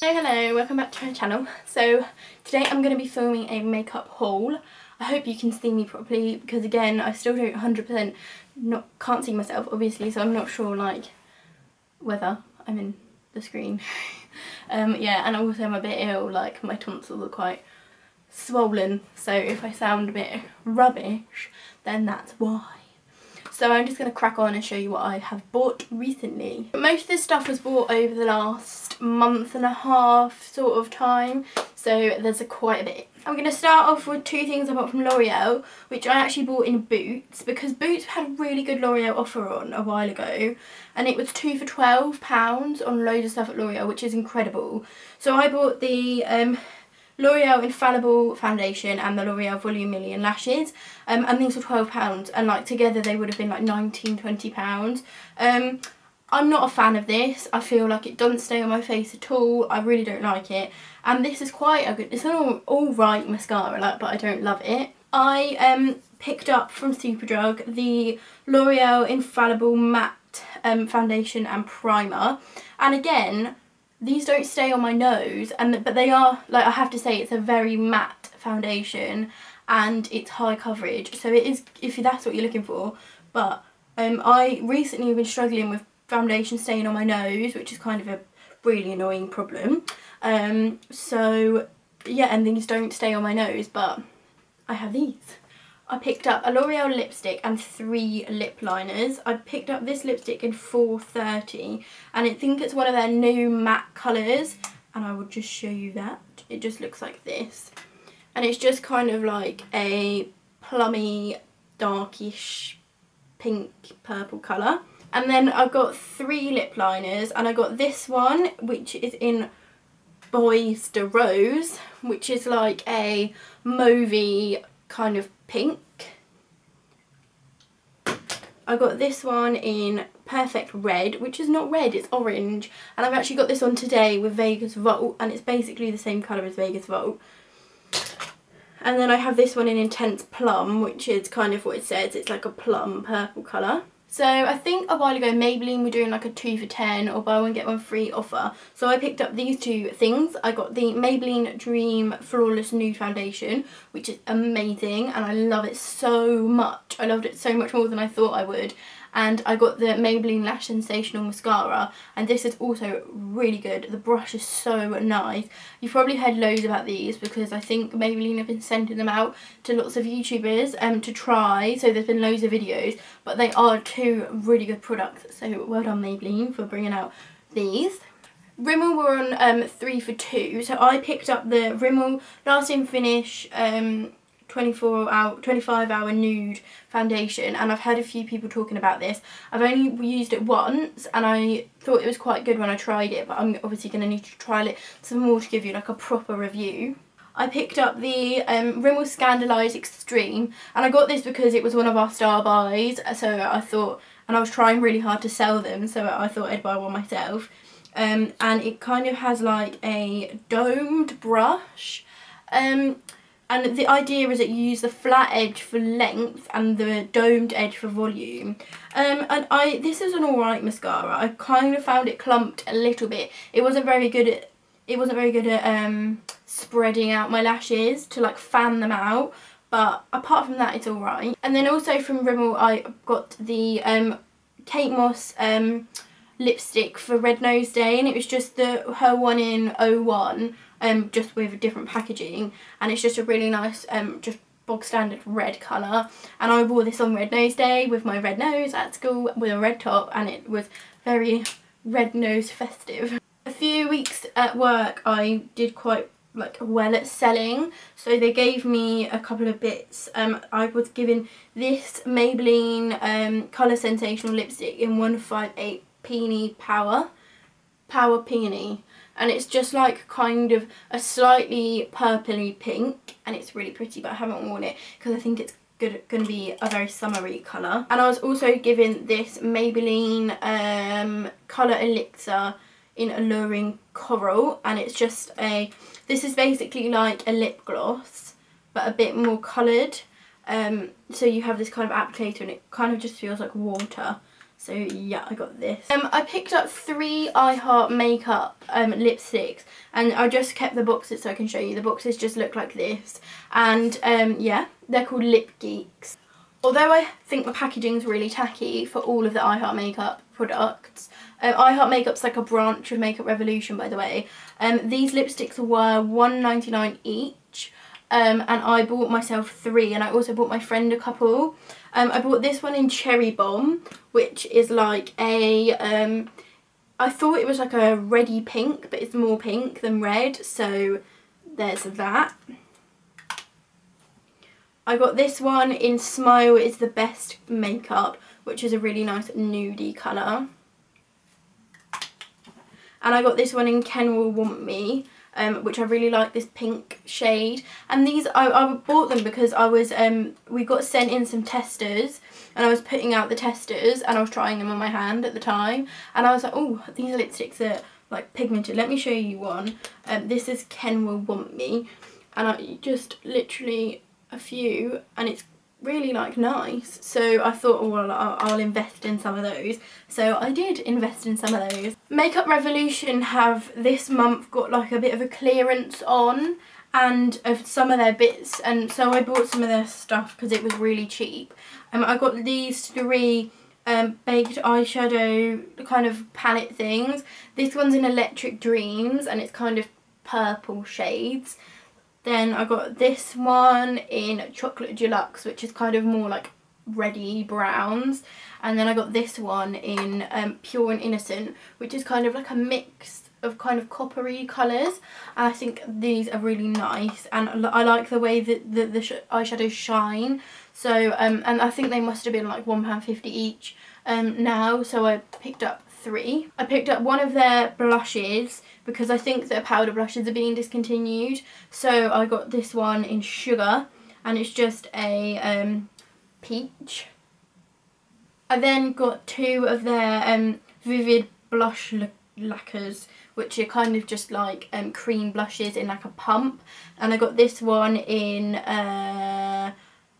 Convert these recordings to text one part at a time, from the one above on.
Hello, welcome back to my channel. So today I'm going to be filming a makeup haul. I hope you can see me properly because again I still don't 100% can't see myself obviously, so I'm not sure like whether I'm in the screen. Yeah, and also I'm a bit ill, like my tonsils are quite swollen, so if I sound a bit rubbish then that's why. So I'm just going to crack on and show you what I have bought recently. Most of this stuff was bought over the last month and a half sort of time, so there's quite a bit. I'm going to start off with two things I bought from L'Oreal, which I actually bought in Boots, because Boots had a really good L'Oreal offer on a while ago, and it was 2 for £12 on loads of stuff at L'Oreal, which is incredible. So I bought the L'Oreal Infallible Foundation and the L'Oreal Volume Million Lashes, and these were £12, and like together they would have been like £19–20. I'm not a fan of this. I feel like it doesn't stay on my face at all. I really don't like it, and this is quite a good, it's an alright mascara, like, but I don't love it. I picked up from Superdrug the L'Oreal Infallible Matte Foundation and Primer, and again these don't stay on my nose, but they are, like, I have to say, it's a very matte foundation and it's high coverage, so it is if that's what you're looking for. But I recently have been struggling with foundation staying on my nose, which is kind of a really annoying problem. So yeah, and these don't stay on my nose, but I have these. I picked up a L'Oreal lipstick and 3 lip liners. I picked up this lipstick in 430, and I think it's one of their new matte colours, and I will just show you that. It just looks like this, and it's just kind of like a plummy, darkish pink purple colour. And then I've got 3 lip liners, and I got this one which is in Boys de Rose, which is like a mauvey kind of pink. I got this one in Perfect Red, which is not red, it's orange, and I've actually got this on today with Vegas Vault, and it's basically the same colour as Vegas Vault. And then I have this one in Intense Plum, which is kind of what it says, it's like a plum purple colour. So I think a while ago Maybelline were doing like a 2 for £10 or buy one get one free offer. So I picked up these two things. I got the Maybelline Dream Flawless Nude Foundation, which is amazing and I love it so much. I loved it so much more than I thought I would. And I got the Maybelline Lash Sensational Mascara, and this is also really good. The brush is so nice. You've probably heard loads about these because I think Maybelline have been sending them out to lots of YouTubers to try, so there's been loads of videos, but they are 2 really good products, so well done Maybelline for bringing out these. Rimmel were on 3 for £2, so I picked up the Rimmel Lasting Finish 25-hour nude foundation, and I've heard a few people talking about this. I've only used it once and I thought it was quite good when I tried it, but I'm obviously going to need to trial it some more to give you like a proper review. I picked up the Rimmel Scandalise Extreme, and I got this because it was one of our star buys, so I thought, and I was trying really hard to sell them, so I thought I'd buy one myself. And it kind of has like a domed brush, and the idea is that you use the flat edge for length and the domed edge for volume. And this is an alright mascara. I kind of found it clumped a little bit. It wasn't very good at spreading out my lashes to like fan them out, but apart from that it's alright. And then also from Rimmel I got the Kate Moss lipstick for Red Nose Day, and it was just her one in 01. Just with different packaging, and it's just a really nice just bog standard red colour, and I wore this on Red Nose Day with my red nose at school with a red top, and it was very red nose festive. A few weeks at work I did quite like well at selling, so they gave me a couple of bits. I was given this Maybelline Colour Sensational lipstick in 158 Peony Power Peony, and it's just like kind of a slightly purpley pink, and it's really pretty, but I haven't worn it because I think it's going to be a very summery colour. And I was also given this Maybelline Colour Elixir in Alluring Coral, and it's just this is basically like a lip gloss but a bit more coloured, so you have this kind of applicator and it kind of just feels like water, So yeah, I got this. I picked up 3 I Heart Makeup lipsticks, and I just kept the boxes so I can show you. The boxes just look like this, and yeah, they're called Lip Geeks. Although I think the packaging is really tacky for all of the I Heart Makeup products, I Heart Makeup's like a branch of Makeup Revolution, by the way. These lipsticks were $1.99 each, and I bought myself 3, and I also bought my friend a couple. I bought this one in Cherry Bomb, which is like a, I thought it was like a reddy pink, but it's more pink than red, so there's that. I got this one in Smile Is the Best Makeup, which is a really nice nudie colour. And I got this one in Ken Will Want Me, which I really like, this pink shade. And these, I bought them because I was, we got sent in some testers, and I was putting out the testers, and I was trying them on my hand at the time. And I was like, oh, these lipsticks are like pigmented. Let me show you one. This is Ken Will Want Me. And I just literally a few, and it's really like nice, so I thought, oh well, I'll invest in some of those. So I did invest in some of those. Makeup Revolution have this month got like a bit of a clearance on and of some of their bits, and so I bought some of their stuff because it was really cheap. I got these 3 baked eyeshadow kind of palette things. This one's in Electric Dreams, and it's kind of purple shades. Then I got this one in Chocolate Deluxe, which is kind of more like reddy browns. And then I got this one in Pure and Innocent, which is kind of like a mix of kind of coppery colours. And I think these are really nice, and I like the way that the eyeshadows shine. So, and I think they must have been like £1.50 each now, so I picked up 3. I picked up one of their blushes because I think their powder blushes are being discontinued. So I got this one in Sugar, and it's just a peach. I then got 2 of their Vivid Blush lacquers, which are kind of just like cream blushes in like a pump. And I got this one in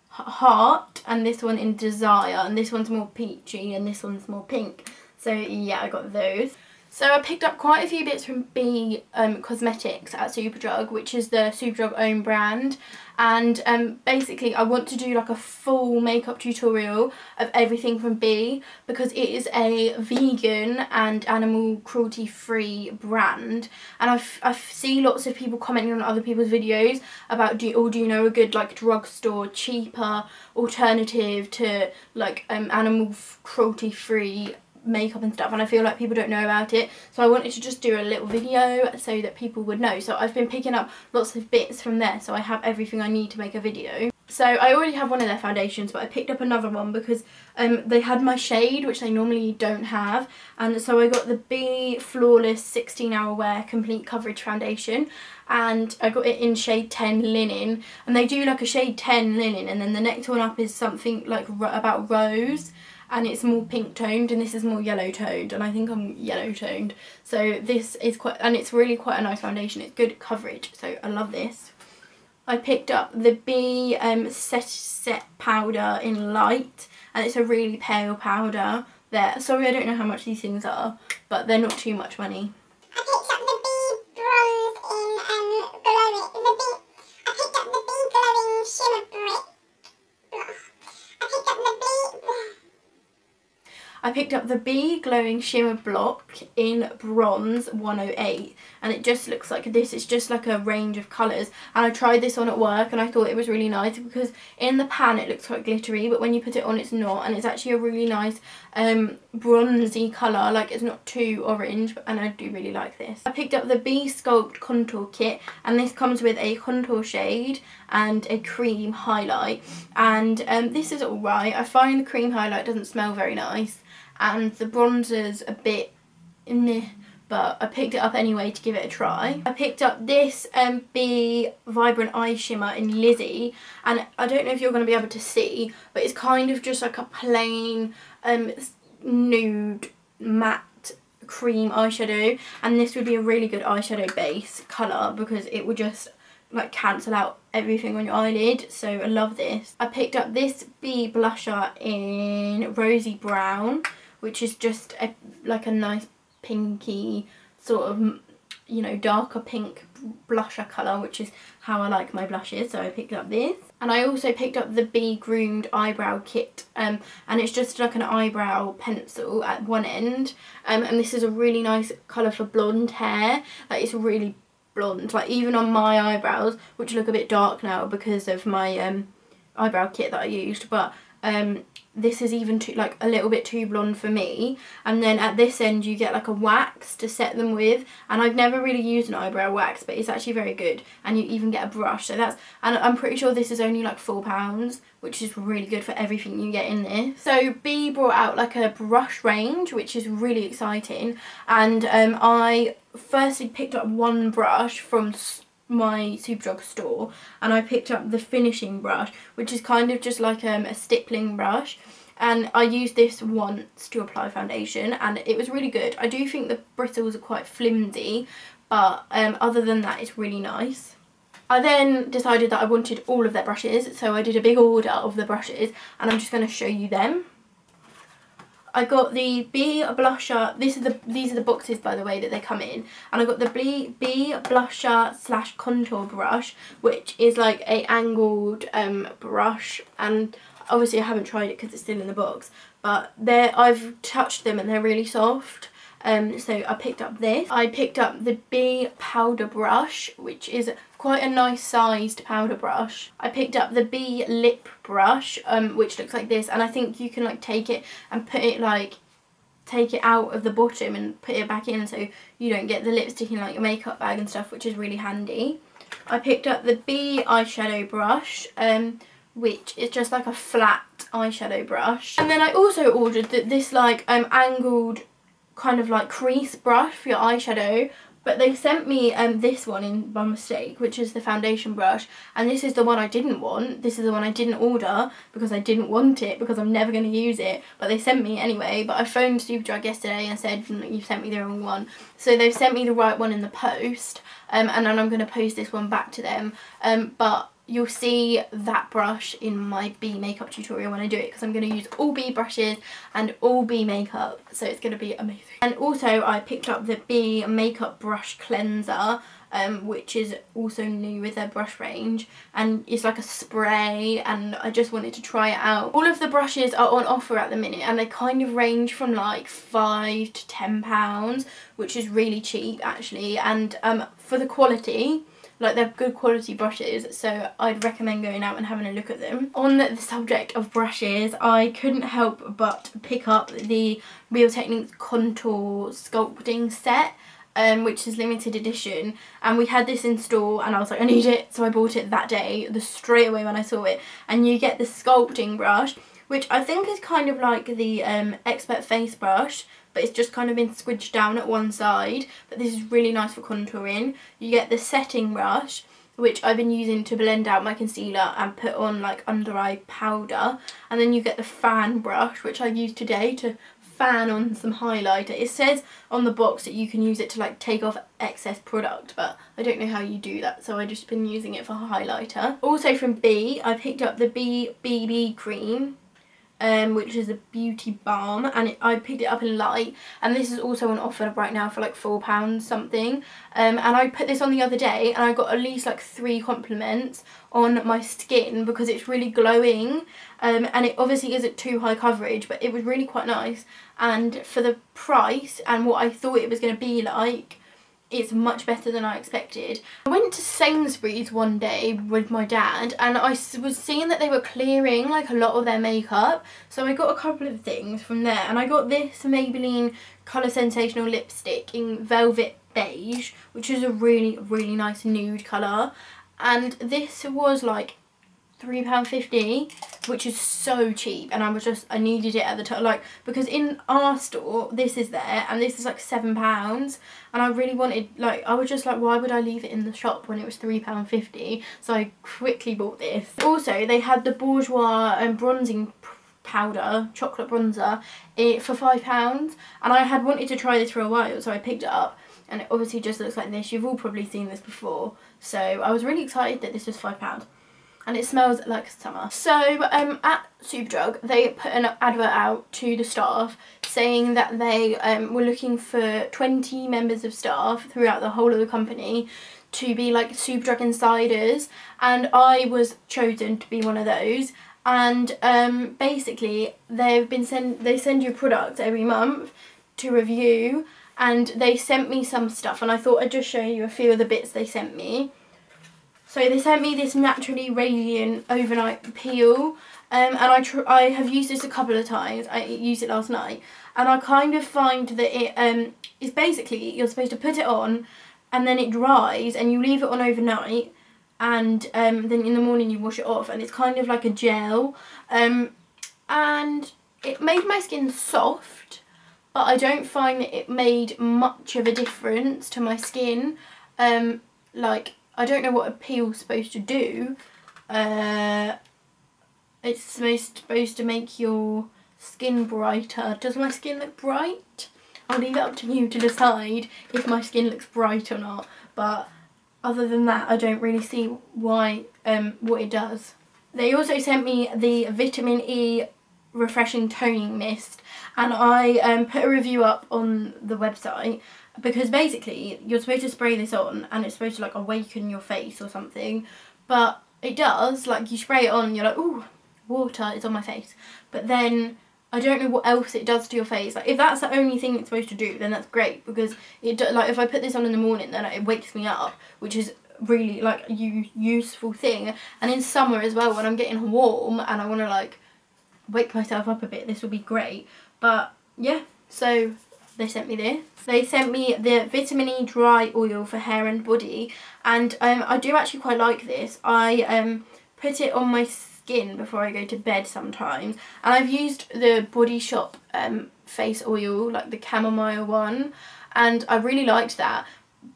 Heart, and this one in Desire, and this one's more peachy and this one's more pink. So yeah, I got those. So I picked up quite a few bits from B Cosmetics at Superdrug, which is the Superdrug own brand. And basically I want to do like a full makeup tutorial of everything from B, because it is a vegan and animal cruelty free brand. And I see lots of people commenting on other people's videos about do you know a good like drugstore cheaper alternative to like animal cruelty free makeup and stuff, and I feel like people don't know about it, so I wanted to just do a little video so that people would know. So I've been picking up lots of bits from there, so I have everything I need to make a video. So I already have one of their foundations, but I picked up another one because they had my shade, which they normally don't have, and so I got the B Flawless 16 Hour Wear Complete Coverage Foundation, and I got it in shade 10 Linen, and they do like a shade 10 Linen, and then the next one up is something like about Rose, and it's more pink toned, and this is more yellow toned, and I think I'm yellow toned. So this is quite, and it's really quite a nice foundation. It's good coverage, so I love this. I picked up the B Set Powder in Light, and it's a really pale powder. There, sorry I don't know how much these things are, but they're not too much money. I picked up the B Bronze in Glowing, I picked up the B Glowing Shimmer Brick. I picked up the B Glowing Shimmer Block in Bronze 108, and it just looks like this. It's just like a range of colours, and I tried this on at work and I thought it was really nice because in the pan it looks quite glittery, but when you put it on it's not, and it's actually a really nice bronzy colour. Like, it's not too orange, and I do really like this. I picked up the B Sculpt Contour Kit, and this comes with a contour shade and a cream highlight, and this is alright. I find the cream highlight doesn't smell very nice, and the bronzer's a bit meh, but I picked it up anyway to give it a try. I picked up this B Vibrant Eye Shimmer in Lizzie, and I don't know if you're going to be able to see, but it's kind of just like a plain nude matte cream eyeshadow, and this would be a really good eyeshadow base colour because it would just like cancel out everything on your eyelid, so I love this. I picked up this B blusher in Rosy Brown, which is just like a nice pinky sort of, you know, darker pink blusher colour, which is how I like my blushes, so I picked up this. And I also picked up the Be Groomed eyebrow kit, and it's just like an eyebrow pencil at one end, and this is a really nice colour for blonde hair. Like, it's really blonde, like even on my eyebrows, which look a bit dark now because of my eyebrow kit that I used, but this is even too, like, a little bit too blonde for me. And then at this end you get like a wax to set them with, and I've never really used an eyebrow wax, but it's actually very good, and you even get a brush. So that's, and I'm pretty sure this is only like £4, which is really good for everything you get in this. So Bee brought out like a brush range, which is really exciting, and I firstly picked up one brush from my Superdrug store, and I picked up the finishing brush, which is kind of just like a stippling brush, and I used this once to apply foundation and it was really good. I do think the bristles are quite flimsy, but other than that it's really nice. I then decided that I wanted all of their brushes, so I did a big order of the brushes, and I'm just going to show you them. I got the Bee blusher. These are the boxes, by the way, that they come in, and I got the Bee blusher / contour brush, which is like a angled brush, and obviously I haven't tried it because it's still in the box, but I've touched them and they're really soft. So I picked up this. I picked up the Bee powder brush, which is quite a nice sized powder brush. I picked up the Bee lip brush, which looks like this, and I think you can like take it and put it like, take it out of the bottom and put it back in, so you don't get the lipstick in like your makeup bag and stuff, which is really handy. I picked up the Bee eyeshadow brush, which is just like a flat eyeshadow brush. And then I also ordered this like angled kind of like crease brush for your eyeshadow, but they sent me this one in by mistake, which is the foundation brush, and this is the one I didn't want. This is the one I didn't order because I didn't want it, because I'm never going to use it, but they sent me anyway. But I phoned Superdrug yesterday and said, you sent me the wrong one, so they've sent me the right one in the post, and then I'm going to post this one back to them, but you'll see that brush in my Bee makeup tutorial when I do it, because I'm going to use all Bee brushes and all Bee makeup, so it's going to be amazing. And also I picked up the Bee makeup brush cleanser, which is also new with their brush range, and it's like a spray, and I just wanted to try it out. All of the brushes are on offer at the minute, and they kind of range from like £5 to £10, which is really cheap actually, and for the quality, like, they're good quality brushes, so I'd recommend going out and having a look at them. On the subject of brushes, I couldn't help but pick up the Real Techniques contour sculpting set, which is limited edition, and we had this in store and I was like, I need it, so I bought it that day, straight away when I saw it. And you get the sculpting brush, which I think is kind of like the Expert Face brush, but it's just kind of been squidged down at one side, but this is really nice for contouring. You get the setting brush, which I've been using to blend out my concealer and put on like under eye powder, and then you get the fan brush, which I used today to fan on some highlighter. It says on the box that you can use it to like take off excess product, but I don't know how you do that, so I've just been using it for highlighter. Also from Bee, I picked up the Bee BB cream, which is a beauty balm, and I picked it up in light, and this is also on offer right now for like £4 something, and I put this on the other day and I got at least like 3 compliments on my skin because it's really glowing, and it obviously isn't too high coverage, but it was really quite nice, and for the price and what I thought it was going to be like, it's much better than I expected. I went to Sainsbury's one day with my dad, and I was seeing that they were clearing like a lot of their makeup, so I got a couple of things from there, and I got this Maybelline Colour Sensational lipstick in Velvet Beige, which is a really, really nice nude colour, and this was like £3.50, which is so cheap, and I needed it at the time, like, because in our store this is there and this is like £7, and I really wanted, like, I was just like, why would I leave it in the shop when it was £3.50, so I quickly bought this. Also they had the Bourjois bronzing powder, chocolate bronzer, for £5, and I had wanted to try this for a while, so I picked it up, and it obviously just looks like this. You've all probably seen this before, so I was really excited that this was £5. and it smells like summer. So at Superdrug they put an advert out to the staff saying that they were looking for 20 members of staff throughout the whole of the company to be like Superdrug insiders, and I was chosen to be one of those. And basically they send you products every month to review, and they sent me some stuff, and I thought I'd just show you a few of the bits they sent me. So they sent me this Naturally Radiant Overnight Peel, and I have used this a couple of times. I used it last night, and I kind of find that it is basically, you're supposed to put it on and then it dries and you leave it on overnight, and then in the morning you wash it off, and it's kind of like a gel, and it made my skin soft, but I don't find that it made much of a difference to my skin. Like, I don't know what a peel's supposed to do. It's supposed to make your skin brighter. Does my skin look bright? I'll leave it up to you to decide if my skin looks bright or not, but other than that I don't really see why what it does. They also sent me the Vitamin E Refreshing Toning Mist, and I put a review up on the website because basically you're supposed to spray this on and it's supposed to like awaken your face or something, but it does, like you spray it on and you're like, ooh, water is on my face, but then I don't know what else it does to your face. Like, if that's the only thing it's supposed to do, then that's great, because it like if I put this on in the morning, then it wakes me up, which is really like a useful thing. And in summer as well, when I'm getting warm and I want to like wake myself up a bit, this will be great. But yeah, so they sent me this. They sent me the Vitamin E Dry Oil for hair and body, and I do actually quite like this. I put it on my skin before I go to bed sometimes, and I've used the Body Shop face oil, like the chamomile one, and I really liked that.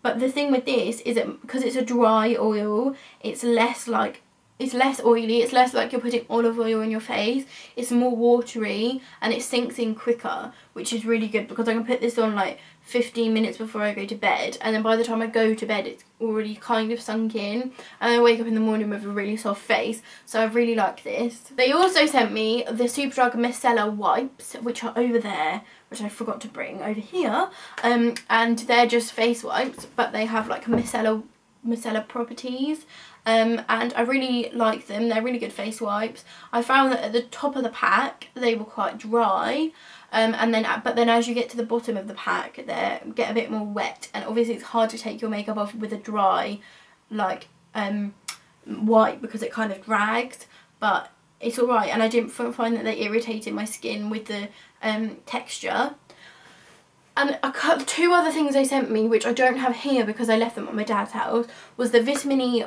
But the thing with this is that because it's a dry oil, it's less oily, it's less like you're putting olive oil on your face, it's more watery and it sinks in quicker, which is really good because I can put this on like 15 minutes before I go to bed, and then by the time I go to bed it's already kind of sunk in, and I wake up in the morning with a really soft face, so I really like this. They also sent me the Superdrug Micellar Wipes, which are over there, which I forgot to bring over here, and they're just face wipes, but they have like micellar properties, and I really like them. They're really good face wipes. I found that at the top of the pack they were quite dry, but then as you get to the bottom of the pack they get a bit more wet, and obviously it's hard to take your makeup off with a dry like wipe because it kind of drags, but it's alright, and I didn't find that they irritated my skin with the texture. And two other things they sent me, which I don't have here because I left them at my dad's house, was the Vitamin E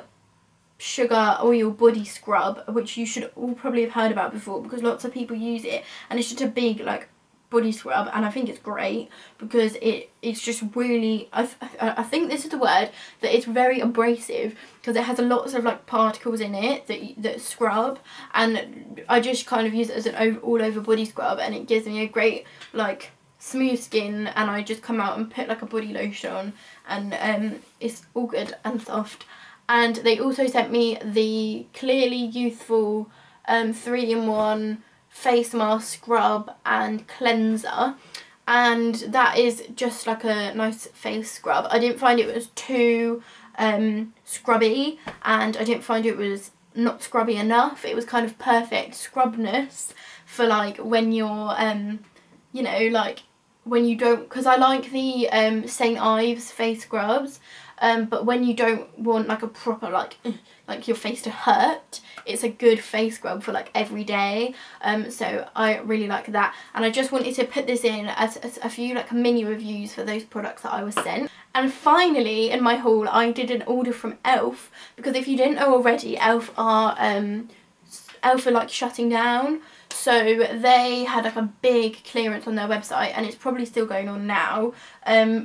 Sugar Oil Body Scrub, which you should all probably have heard about before because lots of people use it, and it's just a big like body scrub, and I think it's great because it's just really, I think this is the word, that it's very abrasive because it has lots of like particles in it that scrub, and I just kind of use it as an all over body scrub, and it gives me a great like smooth skin, and I just come out and put like a body lotion on, and it's all good and soft. And they also sent me the Clearly Youthful 3-in-1 face mask, scrub and cleanser, and that is just like a nice face scrub. I didn't find it was too scrubby, and I didn't find it was not scrubby enough. It was kind of perfect scrubness for like when you're you know, like when you don't, because I like the St. Ives face scrubs, but when you don't want like a proper like your face to hurt, it's a good face scrub for like every day, so I really like that, and I just wanted to put this in as a few like mini reviews for those products that I was sent. And finally in my haul I did an order from Elf, because if you didn't know already, Elf are like shutting down. So they had like a big clearance on their website, and it's probably still going on now.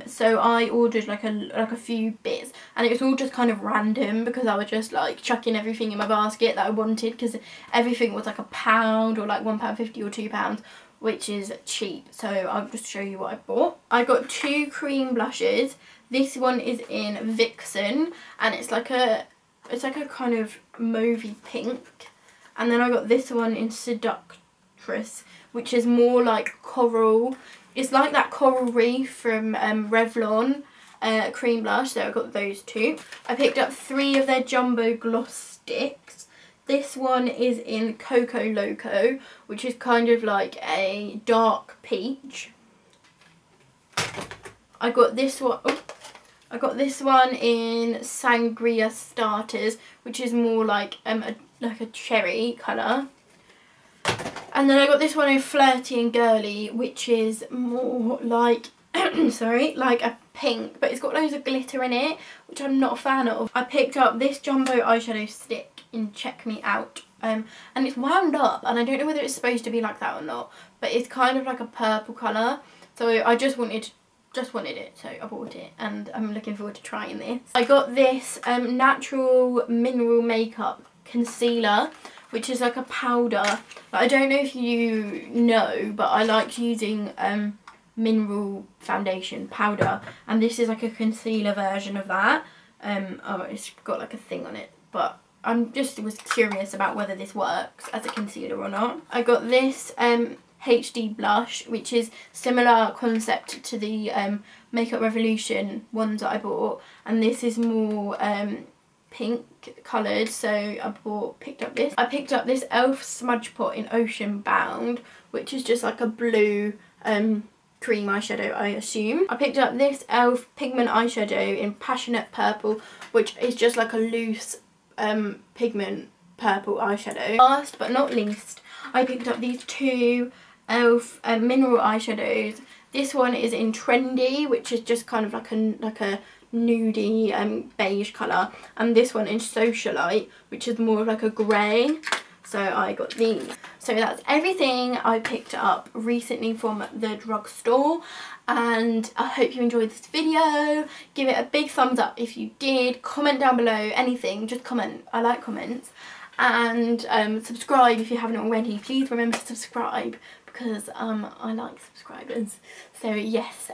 So I ordered like a few bits, and it was all just kind of random because I was just like chucking everything in my basket that I wanted, because everything was like £1 or like £1.50 or £2, which is cheap. So I'll just show you what I bought. I got 2 cream blushes. This one is in Vixen, and it's like a it's like a kind of mauvey pink. And then I got this one in Seductress, which is more like coral. It's like that coral reef from Revlon cream blush, so I got those two. I picked up 3 of their jumbo gloss sticks. This one is in Coco Loco, which is kind of like a dark peach. I got this one. Oh, I got this one in Sangria Starters, which is more like a cherry colour. And then I got this one in Flirty and Girly, which is more like sorry, like a pink, but it's got loads of glitter in it, which I'm not a fan of. I picked up this jumbo eyeshadow stick in Check Me Out, and it's wound up, and I don't know whether it's supposed to be like that or not, but it's kind of like a purple colour, so I just wanted it, so I bought it, and I'm looking forward to trying this. I got this natural mineral makeup concealer, which is like a powder. I don't know if you know, but I like using mineral foundation powder, and this is like a concealer version of that. Oh, it's got like a thing on it, but was curious about whether this works as a concealer or not. I got this HD blush, which is similar concept to the Makeup Revolution ones that I bought, and this is more pink coloured, so I picked up this. I picked up this e.l.f. smudge pot in Ocean Bound, which is just like a blue cream eyeshadow, I assume. I picked up this e.l.f. pigment eyeshadow in Passionate Purple, which is just like a loose pigment purple eyeshadow. Last but not least, I picked up these 2 e.l.f. mineral eyeshadows. This one is in Trendy, which is just kind of like a nudie beige colour, and this one in Socialite, which is more like a grey. So I got these. So that's everything I picked up recently from the drugstore, and I hope you enjoyed this video. Give it a big thumbs up if you did. Comment down below, anything, just comment. I like comments. And subscribe if you haven't already. Please remember to subscribe, because I like subscribers. So yes,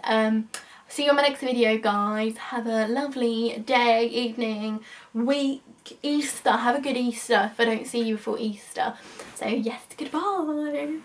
see you on my next video, guys. Have a lovely day, evening, week, Easter. Have a good Easter if I don't see you before Easter. So yes, goodbye.